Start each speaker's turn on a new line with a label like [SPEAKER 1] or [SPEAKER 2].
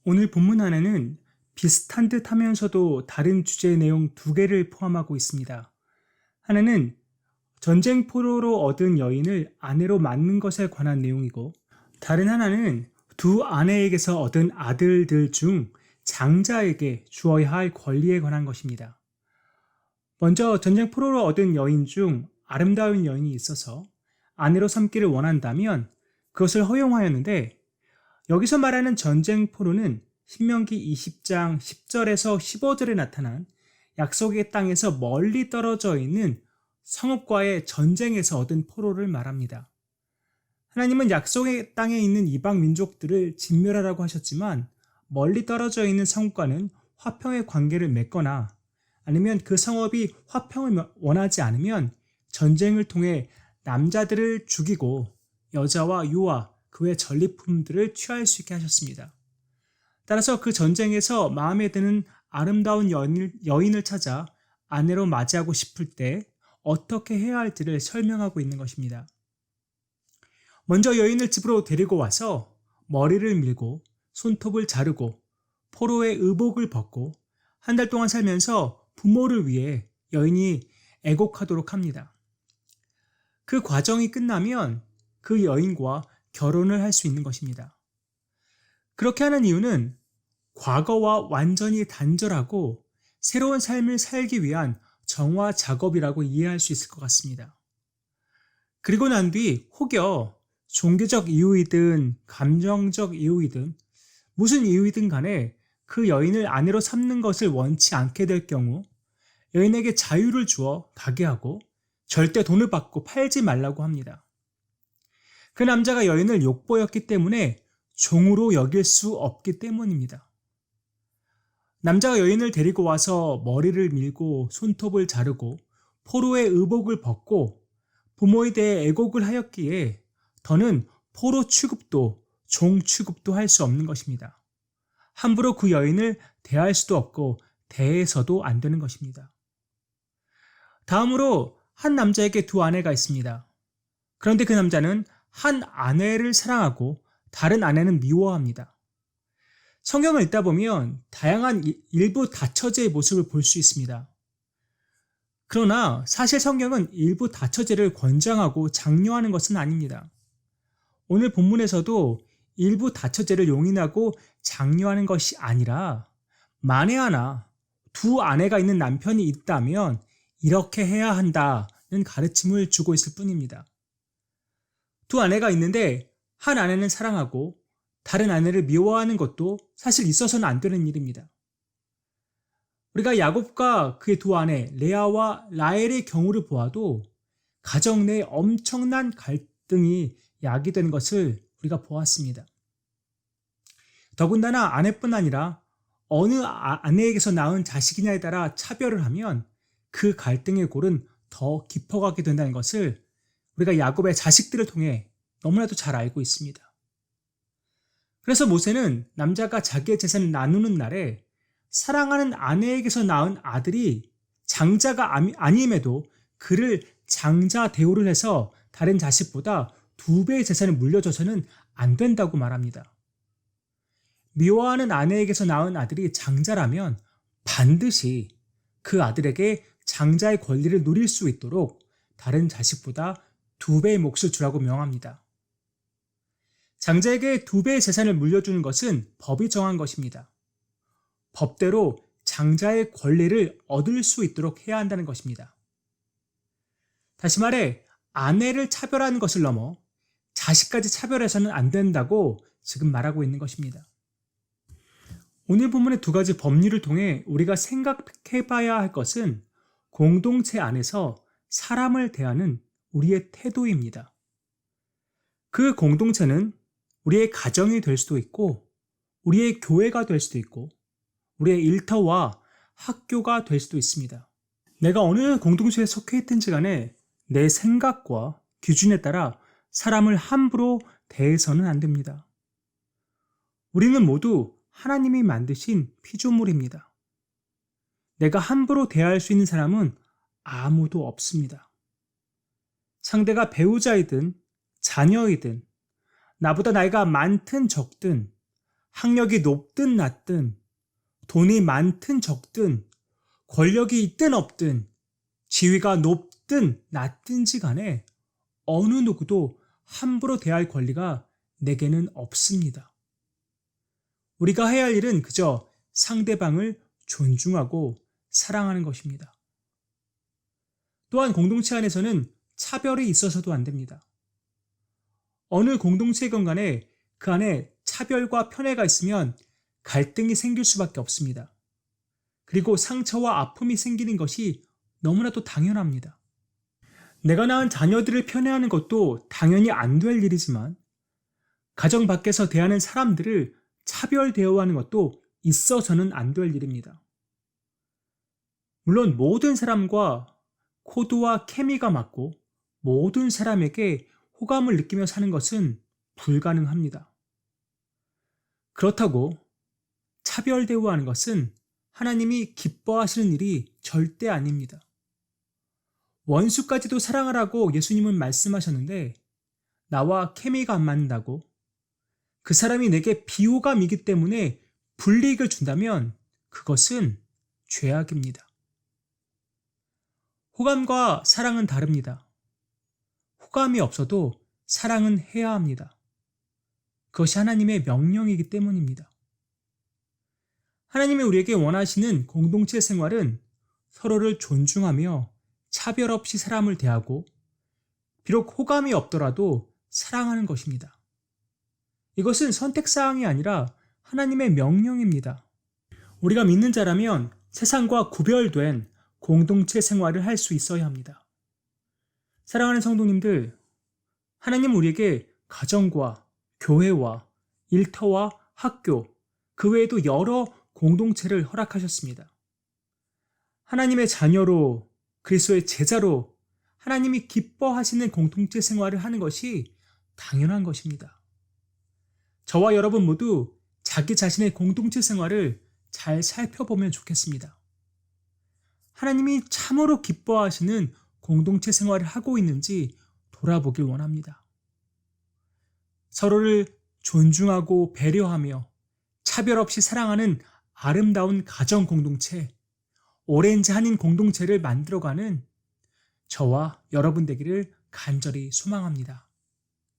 [SPEAKER 1] 오늘 본문 안에는 비슷한 듯 하면서도 다른 주제의 내용 두 개를 포함하고 있습니다. 하나는 전쟁 포로로 얻은 여인을 아내로 맞는 것에 관한 내용이고, 다른 하나는 두 아내에게서 얻은 아들들 중 장자에게 주어야 할 권리에 관한 것입니다. 먼저 전쟁 포로로 얻은 여인 중 아름다운 여인이 있어서 아내로 삼기를 원한다면 그것을 허용하였는데, 여기서 말하는 전쟁 포로는 신명기 20장 10절에서 15절에 나타난 약속의 땅에서 멀리 떨어져 있는 성읍과의 전쟁에서 얻은 포로를 말합니다. 하나님은 약속의 땅에 있는 이방 민족들을 진멸하라고 하셨지만, 멀리 떨어져 있는 성읍과는 화평의 관계를 맺거나 아니면 그 성읍이 화평을 원하지 않으면 전쟁을 통해 남자들을 죽이고 여자와 유아, 그 외 전리품들을 취할 수 있게 하셨습니다. 따라서 그 전쟁에서 마음에 드는 아름다운 여인을 찾아 아내로 맞이하고 싶을 때 어떻게 해야 할지를 설명하고 있는 것입니다. 먼저 여인을 집으로 데리고 와서 머리를 밀고 손톱을 자르고 포로의 의복을 벗고 한 달 동안 살면서 부모를 위해 여인이 애곡하도록 합니다. 그 과정이 끝나면 그 여인과 결혼을 할 수 있는 것입니다. 그렇게 하는 이유는 과거와 완전히 단절하고 새로운 삶을 살기 위한 정화 작업이라고 이해할 수 있을 것 같습니다. 그리고 난 뒤 혹여 종교적 이유이든 감정적 이유이든 무슨 이유이든 간에 그 여인을 아내로 삼는 것을 원치 않게 될 경우 여인에게 자유를 주어 가게 하고 절대 돈을 받고 팔지 말라고 합니다. 그 남자가 여인을 욕보였기 때문에 종으로 여길 수 없기 때문입니다. 남자가 여인을 데리고 와서 머리를 밀고 손톱을 자르고 포로의 의복을 벗고 부모에 대해 애곡을 하였기에 더는 포로 취급도 종 취급도 할 수 없는 것입니다. 함부로 그 여인을 대할 수도 없고 대해서도 안 되는 것입니다. 다음으로 한 남자에게 두 아내가 있습니다. 그런데 그 남자는 한 아내를 사랑하고 다른 아내는 미워합니다. 성경을 읽다 보면 다양한 일부 다처제의 모습을 볼 수 있습니다. 그러나 사실 성경은 일부 다처제를 권장하고 장려하는 것은 아닙니다. 오늘 본문에서도 일부 다처제를 용인하고 장려하는 것이 아니라 만에 하나 두 아내가 있는 남편이 있다면 이렇게 해야 한다는 가르침을 주고 있을 뿐입니다. 두 아내가 있는데 한 아내는 사랑하고 다른 아내를 미워하는 것도 사실 있어서는 안 되는 일입니다. 우리가 야곱과 그의 두 아내 레아와 라헬의 경우를 보아도 가정 내에 엄청난 갈등이 야기되는 것을 우리가 보았습니다. 더군다나 아내뿐 아니라 어느 아내에게서 낳은 자식이냐에 따라 차별을 하면 그 갈등의 골은 더 깊어가게 된다는 것을 우리가 야곱의 자식들을 통해 너무나도 잘 알고 있습니다. 그래서 모세는 남자가 자기의 재산을 나누는 날에 사랑하는 아내에게서 낳은 아들이 장자가 아님에도 그를 장자 대우를 해서 다른 자식보다 2배의 재산을 물려줘서는 안 된다고 말합니다. 미워하는 아내에게서 낳은 아들이 장자라면 반드시 그 아들에게 장자의 권리를 누릴 수 있도록 다른 자식보다 2배의 몫을 주라고 명합니다. 장자에게 2배의 재산을 물려주는 것은 법이 정한 것입니다. 법대로 장자의 권리를 얻을 수 있도록 해야 한다는 것입니다. 다시 말해 아내를 차별하는 것을 넘어 자식까지 차별해서는 안 된다고 지금 말하고 있는 것입니다. 오늘 본문의 두 가지 법률을 통해 우리가 생각해 봐야 할 것은 공동체 안에서 사람을 대하는 우리의 태도입니다. 그 공동체는 우리의 가정이 될 수도 있고 우리의 교회가 될 수도 있고 우리의 일터와 학교가 될 수도 있습니다. 내가 어느 공동체에 속해 있든지 간에 내 생각과 기준에 따라 사람을 함부로 대해서는 안 됩니다. 우리는 모두 하나님이 만드신 피조물입니다. 내가 함부로 대할 수 있는 사람은 아무도 없습니다. 상대가 배우자이든 자녀이든 나보다 나이가 많든 적든 학력이 높든 낮든, 돈이 많든 적든, 권력이 있든 없든, 지위가 높든 낮든지 간에 어느 누구도 함부로 대할 권리가 내게는 없습니다. 우리가 해야 할 일은 그저 상대방을 존중하고 사랑하는 것입니다. 또한 공동체 안에서는 차별이 있어서도 안 됩니다. 어느 공동체건 간에 그 안에 차별과 편애가 있으면 갈등이 생길 수밖에 없습니다. 그리고 상처와 아픔이 생기는 것이 너무나도 당연합니다. 내가 낳은 자녀들을 편애하는 것도 당연히 안 될 일이지만 가정 밖에서 대하는 사람들을 차별 대우하는 것도 있어서는 안 될 일입니다. 물론 모든 사람과 코드와 케미가 맞고 모든 사람에게 호감을 느끼며 사는 것은 불가능합니다. 그렇다고 차별 대우하는 것은 하나님이 기뻐하시는 일이 절대 아닙니다. 원수까지도 사랑하라고 예수님은 말씀하셨는데 나와 케미가 안 맞는다고 그 사람이 내게 비호감이기 때문에 불이익을 준다면 그것은 죄악입니다. 호감과 사랑은 다릅니다. 호감이 없어도 사랑은 해야 합니다. 그것이 하나님의 명령이기 때문입니다. 하나님이 우리에게 원하시는 공동체 생활은 서로를 존중하며 차별 없이 사람을 대하고 비록 호감이 없더라도 사랑하는 것입니다. 이것은 선택사항이 아니라 하나님의 명령입니다. 우리가 믿는 자라면 세상과 구별된 공동체 생활을 할 수 있어야 합니다. 사랑하는 성도님들, 하나님 우리에게 가정과 교회와 일터와 학교, 그 외에도 여러 공동체를 허락하셨습니다. 하나님의 자녀로 그리스도의 제자로 하나님이 기뻐하시는 공동체 생활을 하는 것이 당연한 것입니다. 저와 여러분 모두 자기 자신의 공동체 생활을 잘 살펴보면 좋겠습니다. 하나님이 참으로 기뻐하시는 공동체 생활을 하고 있는지 돌아보길 원합니다. 서로를 존중하고 배려하며 차별 없이 사랑하는 아름다운 가정 공동체, 오렌지 한인 공동체를 만들어가는 저와 여러분 되기를 간절히 소망합니다.